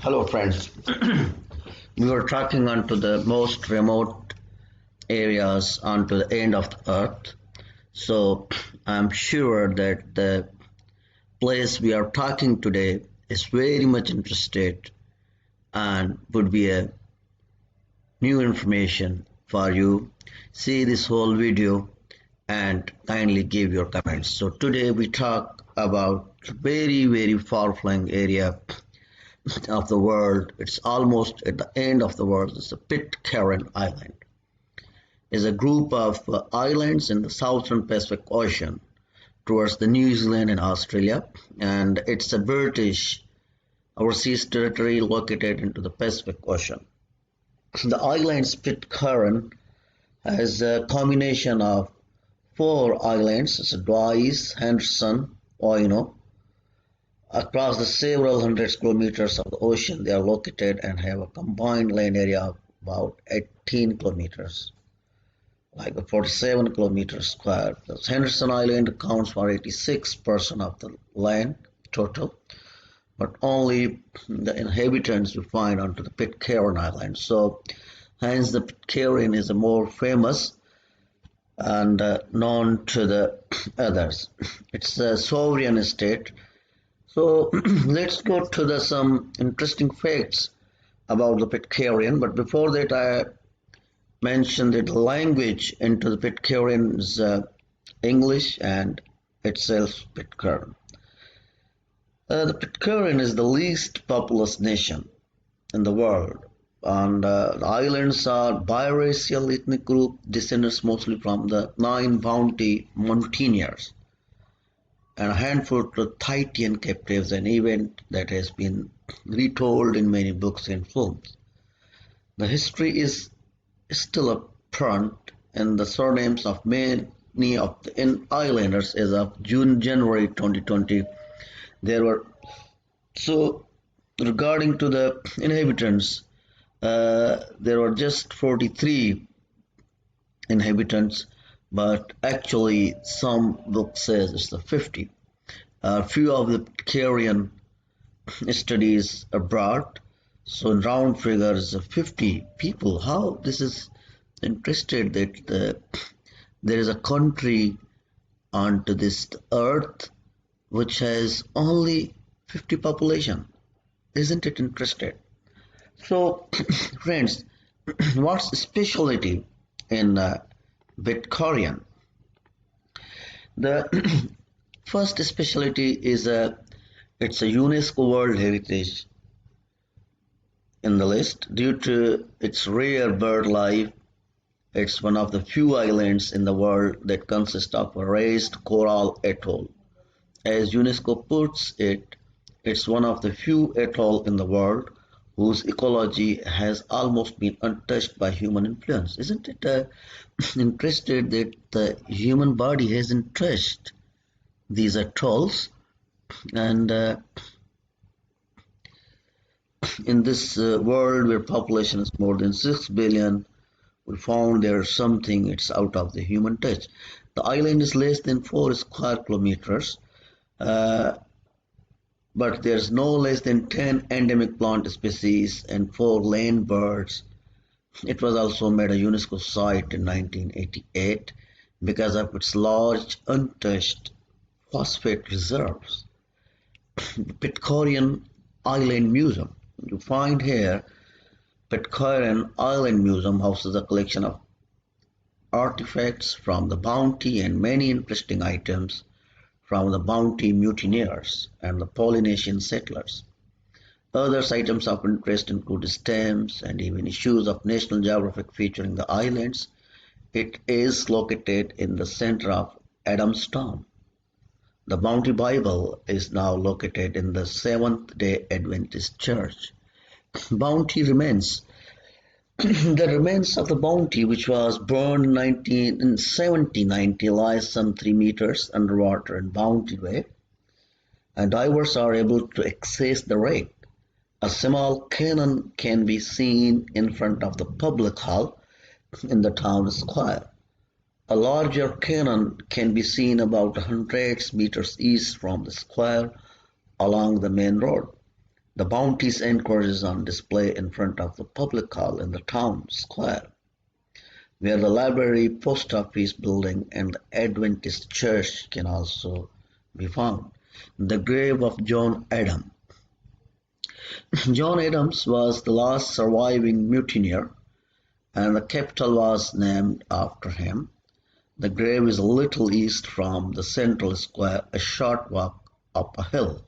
Hello, friends. We were tracking onto the most remote areas onto the end of the earth. So I'm sure that the place we are talking today is very much interested and would be a new information for you. See this whole video and kindly give your comments. So today we talk about very far-flung area of the world. It's almost at the end of the world. It's the Pitcairn Island. It's a group of islands in the southern Pacific Ocean towards the New Zealand and Australia, and it's a British overseas territory located into the Pacific Ocean. The island's Pitcairn has a combination of four islands: it's Dwys, Henderson, Oino. Across the several hundred kilometers of the ocean, they are located and have a combined land area of about 18 kilometers, like 47 kilometers square. The Henderson Island accounts for 86% of the land total, but only the inhabitants you find onto the Pitcairn Island. So, hence the Pitcairn is a more famous and known to the others. It's a sovereign state. So let's go to some interesting facts about the Pitcairn. But before that, I mentioned that the language into the Pitcairn is English and itself Pitcairn. The Pitcairn is the least populous nation in the world, and the islands are biracial ethnic group, descendants mostly from the 9 bounty mountaineers, and a handful to Tahitian captives, an event that has been retold in many books and films. The history is still apparent in the surnames of many of the islanders as of January 2020. There were so regarding to the inhabitants, there were just 43 inhabitants, but actually some book says it's the 50. Few of the Pitcairn studies abroad, so in round figures of 50 people. How this is interested that there is a country onto this earth which has only 50 population. Isn't it interested? So friends, what's the specialty in Pitcairn? The first specialty is it's a UNESCO World Heritage in the list due to its rare bird life. It's one of the few islands in the world that consist of a raised coral atoll. As UNESCO puts it, it's one of the few atolls in the world whose ecology has almost been untouched by human influence. Isn't it interested that the human body hasn't touched these atolls? And in this world where population is more than 6 billion, we found there's something it's out of the human touch. The island is less than 4 square kilometers, but there's no less than 10 endemic plant species and 4 land birds. It was also made a UNESCO site in 1988 because of its large untouched phosphate reserves. The Pitcairn Island Museum. You find here Pitcairn Island Museum houses a collection of artifacts from the Bounty and many interesting items from the Bounty mutineers and the Polynesian settlers. Other items of interest include stamps and even issues of National Geographic featuring the islands. It is located in the center of Adamstown. The Bounty Bible is now located in the Seventh-day Adventist Church. Bounty remains. The remains of the Bounty, which was burned in 1790, lies some 3 meters underwater in Bounty Bay, and divers are able to access the wreck. A small cannon can be seen in front of the public hall in the town square. A larger cannon can be seen about 100 meters east from the square along the main road. The bounties encourages on display in front of the public hall in the town square, where the library, post office building, and the Adventist church can also be found. The grave of John Adams. John Adams was the last surviving mutineer, and the capital was named after him. The grave is a little east from the central square, a short walk up a hill.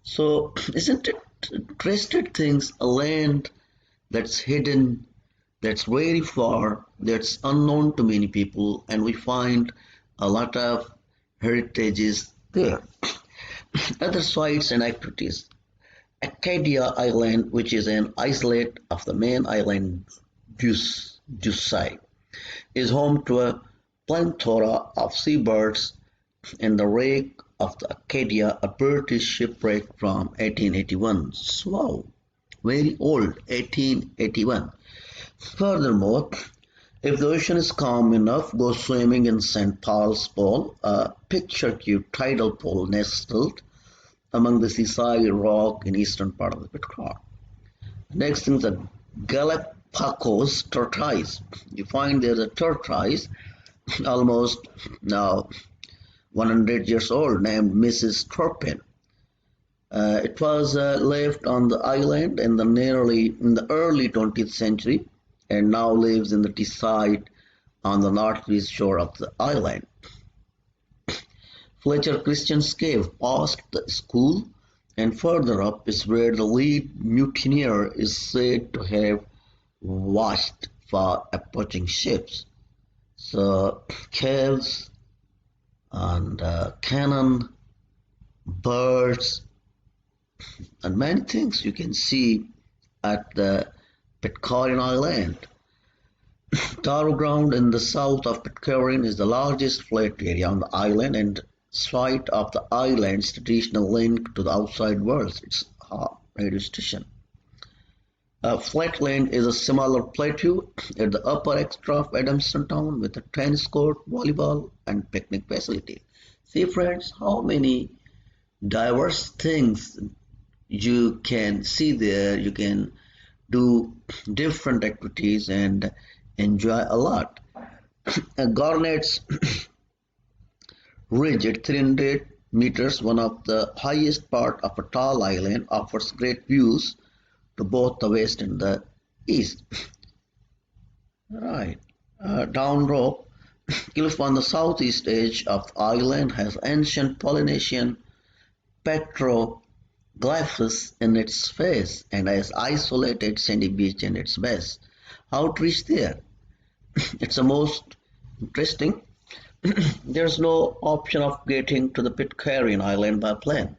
So, isn't it interesting things, a land that's hidden, that's very far, that's unknown to many people, and we find a lot of heritages there. Other sites and activities. Acadia Island, which is an isolate of the main island Ducey, is home to a plethora of seabirds. In the wreck of the Acadia, a British shipwreck from 1881. Wow, very old, 1881. Furthermore, if the ocean is calm enough, go swimming in St. Paul's Pool, a picturesque tidal pool nestled among the seaside rock in eastern part of the Pitcairn. Next thing is the Galapagos tortoise. You find there's a tortoise almost now 100 years old named Mrs. Turpin. It was left on the island in the early 20th century and now lives in the Teesside on the northeast shore of the island. Fletcher Christian's cave past the school and further up is where the lead mutineer is said to have watched for approaching ships. So caves and cannon, birds, and many things you can see at the Pitcairn Island. Taro Ground in the south of Pitcairn is the largest flat area on the island and site of the island's traditional link to the outside world. It's a radio station. Flatland is a smaller plateau at the upper extra of Adamson town with a tennis court, volleyball, and picnic facility. See, friends, how many diverse things you can see there. You can do different activities and enjoy a lot. Garnet's Ridge at 300 meters, one of the highest part of a tall island, offers great views to both the west and the east. Right. Down rope, cliff on the southeast edge of the island has ancient Polynesian petroglyphs in its face and has isolated sandy beach in its base. How to reach there? It's the most interesting. There's no option of getting to the Pitcairn Island by plane,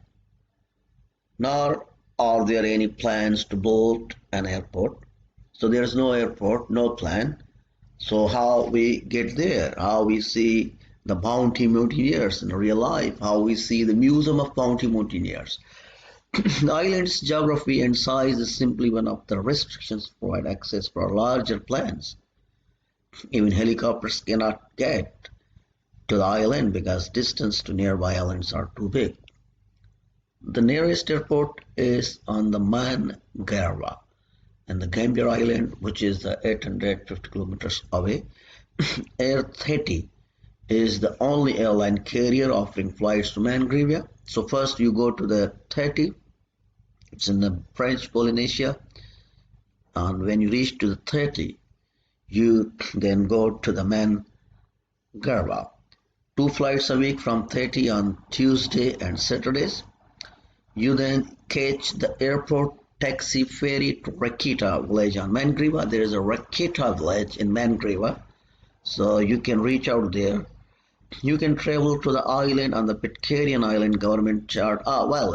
nor are there any plans to build an airport. So there's no airport, no plan. So how we get there, how we see the bounty mutineers in real life, how we see the Museum of Bounty Mutineers. The island's geography and size is simply one of the restrictions provide access for larger planes. Even helicopters cannot get to the island because distance to nearby islands are too big. The nearest airport is on the Mangareva and the Gambier Island, which is 850 kilometers away. Air 30 is the only airline carrier offering flights to Mangareva. So first you go to the 30, it's in the French Polynesia, and when you reach to the 30, you then go to the Mangareva. 2 flights a week from 30 on Tuesday and Saturdays. You then catch the airport taxi ferry to Rakita village on Mangareva. There is a Rakita village in Mangareva, so you can reach out there. You can travel to the island on the Pitcairn Island government chart.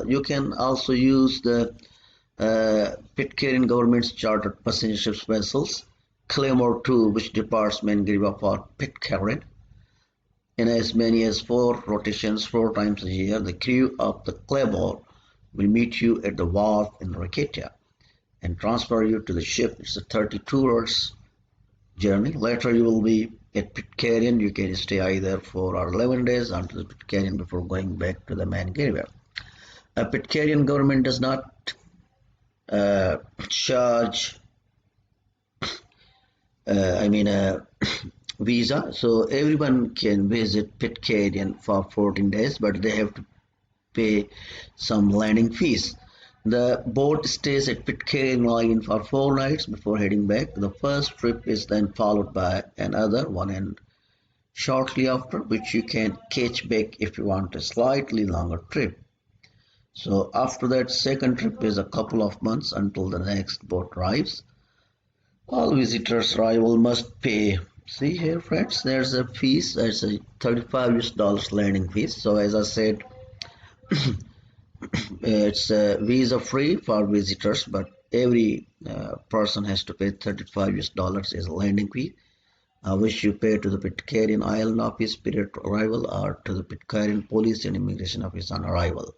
You can also use the Pitcairn government's chartered passenger ships vessels, Claymore 2, which departs Mangareva for Pitcairn. In as many as 4 rotations 4 times a year, the crew of the Claymore will meet you at the wharf in Rakita and transfer you to the ship. It's a 32 hours journey. Later you will be at Pitcairn. You can stay either 4 or 11 days until the Pitcairn before going back to the Mangareva. A Pitcairn government does not charge a visa, so everyone can visit Pitcairn for 14 days, but they have to pay some landing fees. The boat stays at Pitcairn Island for 4 nights before heading back. The first trip is then followed by another one, and shortly after, which you can catch back if you want a slightly longer trip. So after that second trip is a couple of months until the next boat arrives. All visitors arrival must pay. See here, friends, there's a fees. There's a 35 US dollars landing fees. So as I said, it's visa free for visitors, but every person has to pay 35 US dollars as a landing fee, which you pay to the Pitcairn Island office period to arrival or to the Pitcairn Police and Immigration office on arrival.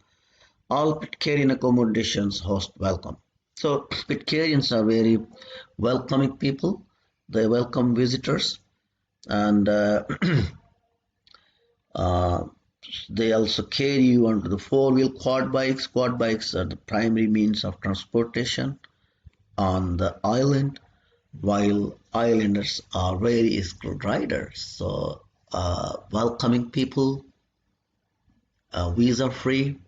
All Pitcairn accommodations host welcome. So Pitcairns are very welcoming people. They welcome visitors, and uh, they also carry you onto the four-wheel quad bikes. Quad bikes are the primary means of transportation on the island, while islanders are very skilled riders. So welcoming people, visa free,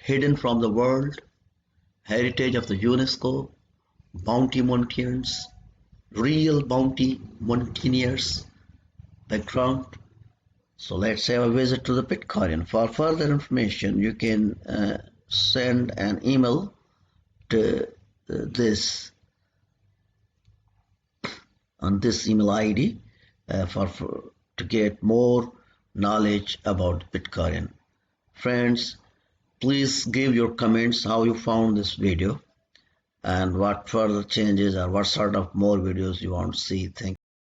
hidden from the world, heritage of the UNESCO, bounty mountaineers, real bounty mountaineers background. So let's have a visit to the Pitcairn. For further information, you can send an email to this on this email ID to get more knowledge about Pitcairn. Friends, please give your comments how you found this video and what further changes or what sort of more videos you want to see. Thank you.